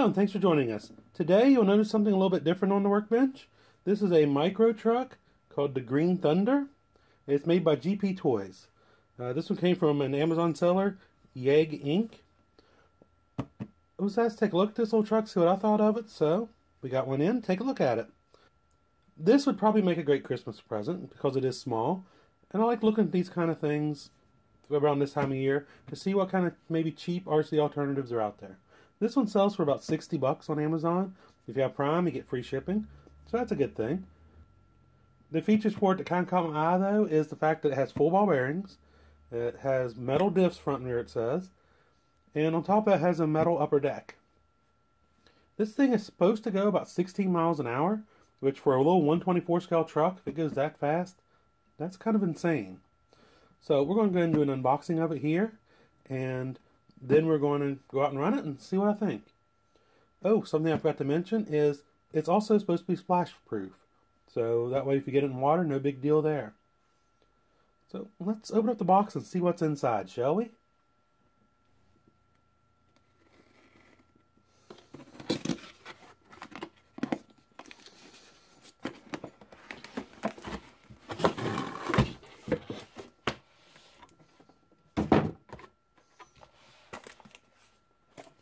Hello and thanks for joining us. Today you'll notice something a little bit different on the workbench. This is a micro truck called the Green Thunder. It's made by GP Toys. This one came from an Amazon seller, Yeg Inc. I was asked to take a look at this old truck, see what I thought of it, so we got one in, take a look at it. This would probably make a great Christmas present because it is small, and I like looking at these kind of things around this time of year to see what kind of maybe cheap RC alternatives are out there. This one sells for about 60 bucks on Amazon. If you have Prime, you get free shipping, so that's a good thing. The features for it that kind of caught my eye, though, is the fact that it has full ball bearings, it has metal diffs front and rear, it says, and on top of it has a metal upper deck. This thing is supposed to go about 16 miles an hour, which for a little 124 scale truck, if it goes that fast, that's kind of insane. So we're going to go ahead and do an unboxing of it here, and then we're going to go out and run it and see what I think. Oh, something I forgot to mention is it's also supposed to be splash proof. So that way if you get it in water, no big deal there. So let's open up the box and see what's inside, shall we?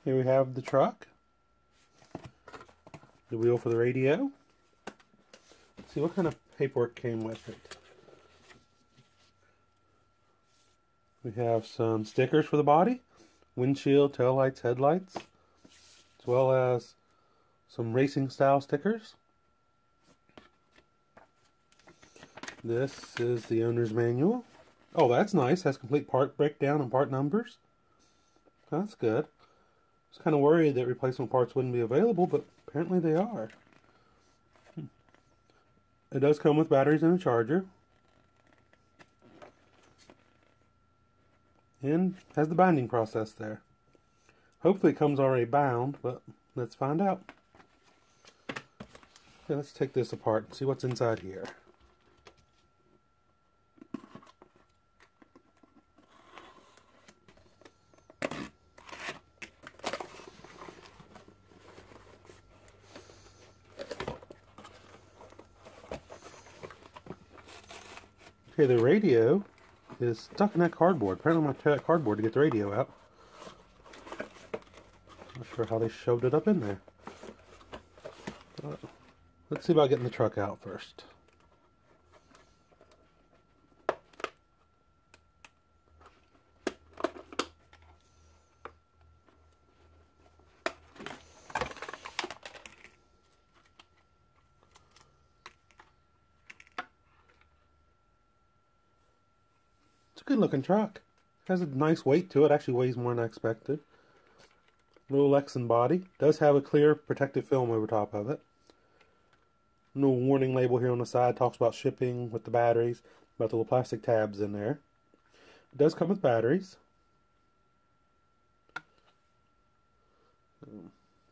Here we have the truck, the wheel for the radio. Let's see what kind of paperwork came with it. We have some stickers for the body, windshield, taillights, headlights, as well as some racing style stickers. This is the owner's manual. Oh, that's nice. Has complete part breakdown and part numbers. That's good. I was kind of worried that replacement parts wouldn't be available, but apparently they are. It does come with batteries and a charger. And has the binding process there. Hopefully it comes already bound, but let's find out. Okay, let's take this apart and see what's inside here. Okay, the radio is stuck in that cardboard. Apparently I'm going to tear that cardboard to get the radio out. Not sure how they shoved it up in there. Let's see about getting the truck out first. It's a good looking truck. It has a nice weight to it. Actually weighs more than I expected. Little Lexan body. Does have a clear protective film over top of it. No warning label here on the side. Talks about shipping with the batteries. About the little plastic tabs in there. It does come with batteries.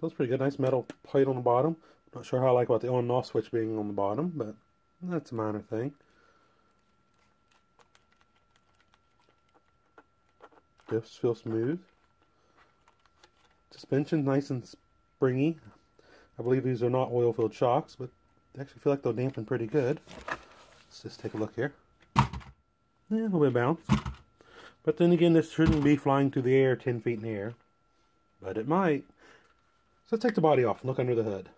Feels pretty good. Nice metal plate on the bottom. Not sure how I like about the on and off switch being on the bottom, but that's a minor thing. Diffs feel smooth. Suspension nice and springy. I believe these are not oil-filled shocks, but they actually feel like they'll dampen pretty good. Let's just take a look here. Yeah, a little bit of bounce. But then again, this shouldn't be flying through the air 10 feet in the air. But it might. So let's take the body off and look under the hood.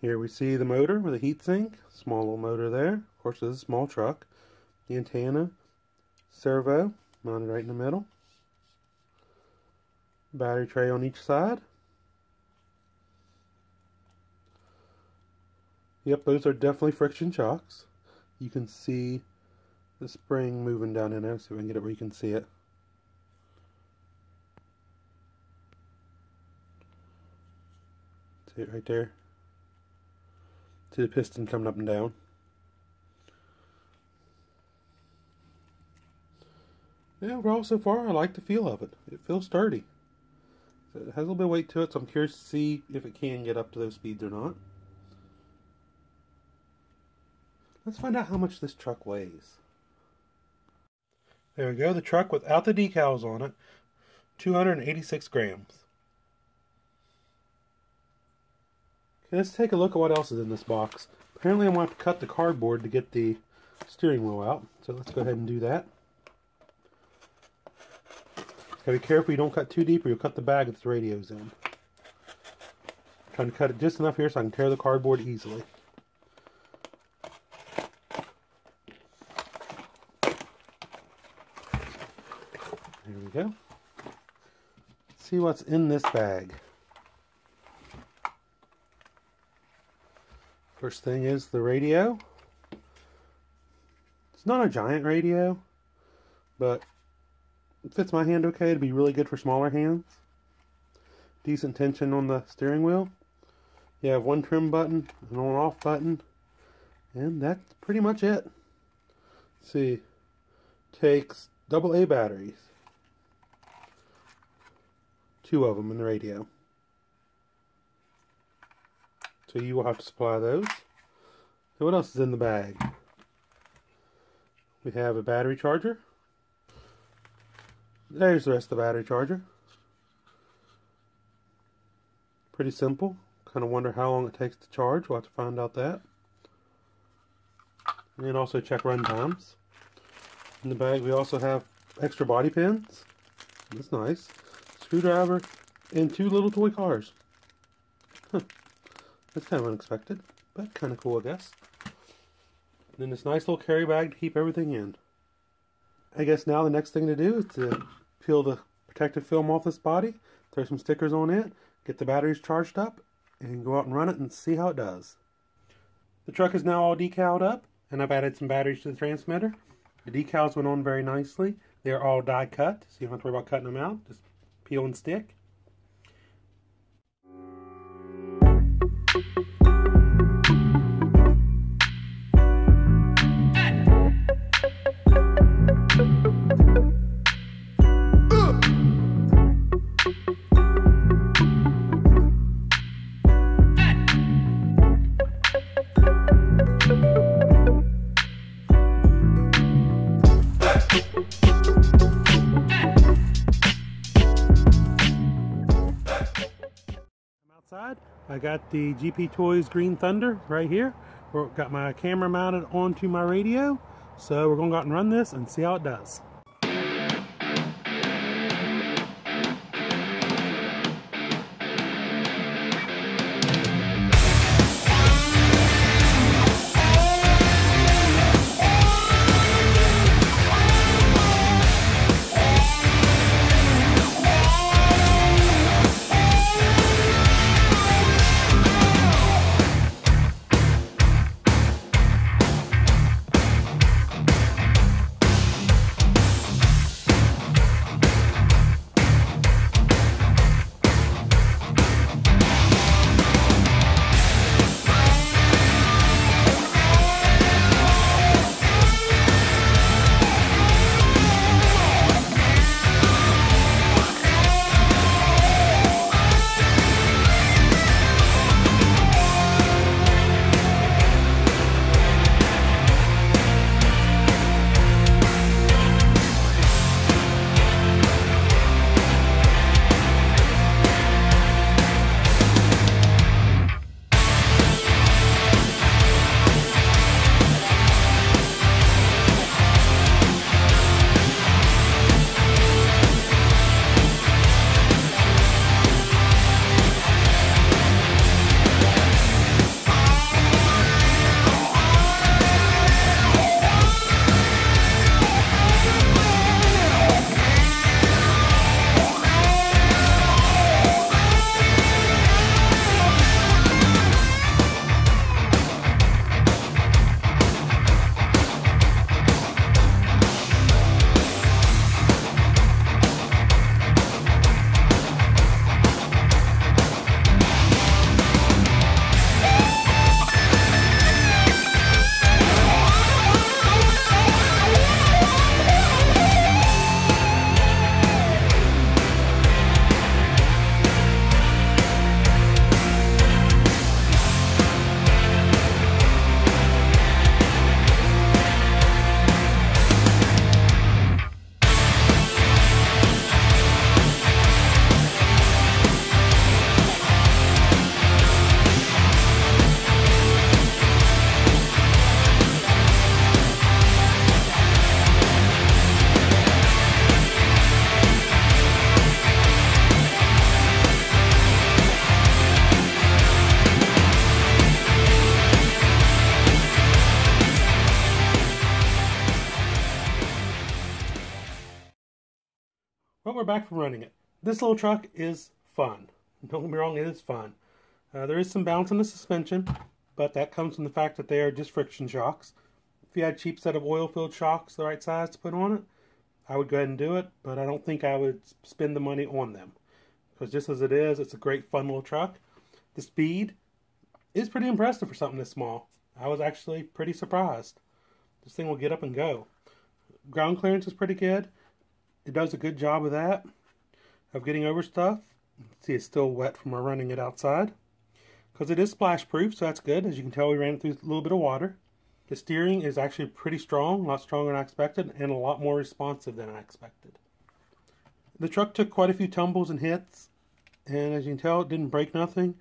Here we see the motor with a heatsink, small little motor there. Of course, this is a small truck. The antenna, servo, mounted right in the middle. Battery tray on each side. Yep, those are definitely friction shocks. You can see the spring moving down in there. See if we can get it where you can see it. See it right there? See the piston coming up and down. Yeah, overall so far I like the feel of it. It feels sturdy. So it has a little bit of weight to it, so I'm curious to see if it can get up to those speeds or not. Let's find out how much this truck weighs. There we go, the truck without the decals on it, 286 grams. Okay, let's take a look at what else is in this box. Apparently I'm going to have to cut the cardboard to get the steering wheel out, so let's go ahead and do that. Gotta be careful you don't cut too deep or you'll cut the bag that the radio's in. I'm trying to cut it just enough here so I can tear the cardboard easily. There we go. Let's see what's in this bag. First thing is the radio. It's not a giant radio, but it fits my hand okay. It'd be really good for smaller hands. Decent tension on the steering wheel. You have one trim button, an on-off button, and that's pretty much it. Let's see. Takes AA batteries. 2 of them in the radio. So you will have to supply those. So what else is in the bag? We have a battery charger. There's the rest of the battery charger. Pretty simple. Kind of wonder how long it takes to charge. We'll have to find out that. And also check run times. In the bag we also have extra body pins. That's nice. Screwdriver and 2 little toy cars. Huh. That's kind of unexpected, but kind of cool, I guess. And then this nice little carry bag to keep everything in. I guess now the next thing to do is to peel the protective film off this body, throw some stickers on it, get the batteries charged up, and go out and run it and see how it does. The truck is now all decaled up, and I've added some batteries to the transmitter. The decals went on very nicely. They are all die cut, so you don't have to worry about cutting them out. Just peel and stick. I got the GP Toys Green Thunder right here. Got my camera mounted onto my radio, so we're going to go out and run this and see how it does. Well, we're back from running it. This little truck is fun. Don't get me wrong, it is fun. There is some bounce in the suspension, but that comes from the fact that they are just friction shocks. If you had a cheap set of oil-filled shocks the right size to put on it, I would go ahead and do it, but I don't think I would spend the money on them. Because just as it is, it's a great fun little truck. The speed is pretty impressive for something this small. I was actually pretty surprised. This thing will get up and go. Ground clearance is pretty good. It does a good job of that, of getting over stuff. See, it's still wet from our running it outside. Because it is splash proof, so that's good. As you can tell, we ran it through a little bit of water. The steering is actually pretty strong, a lot stronger than I expected, and a lot more responsive than I expected. The truck took quite a few tumbles and hits, and as you can tell, it didn't break nothing.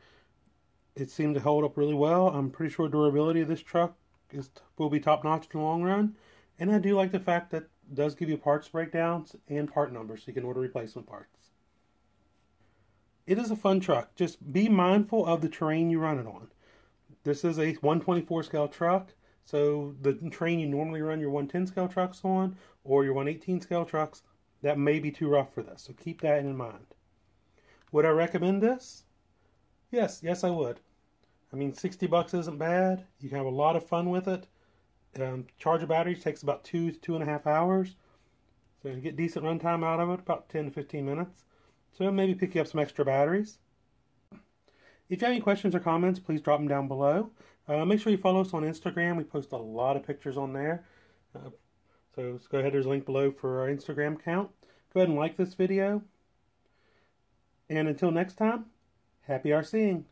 It seemed to hold up really well. I'm pretty sure durability of this truck will be top-notch in the long run. And I do like the fact that it does give you parts breakdowns and part numbers so you can order replacement parts. It is a fun truck. Just be mindful of the terrain you run it on. This is a 124 scale truck, so the terrain you normally run your 110 scale trucks on or your 118 scale trucks, that may be too rough for this, so keep that in mind. Would I recommend this? Yes, I would. I mean, $60 isn't bad. You can have a lot of fun with it. Charge of batteries takes about 2.5 hours. So you get decent runtime out of it, about 10 to 15 minutes. So maybe pick you up some extra batteries. If you have any questions or comments, please drop them down below. Make sure you follow us on Instagram. We post a lot of pictures on there. So let's go ahead, there's a link below for our Instagram account. Go ahead and like this video. And until next time, happy RCing.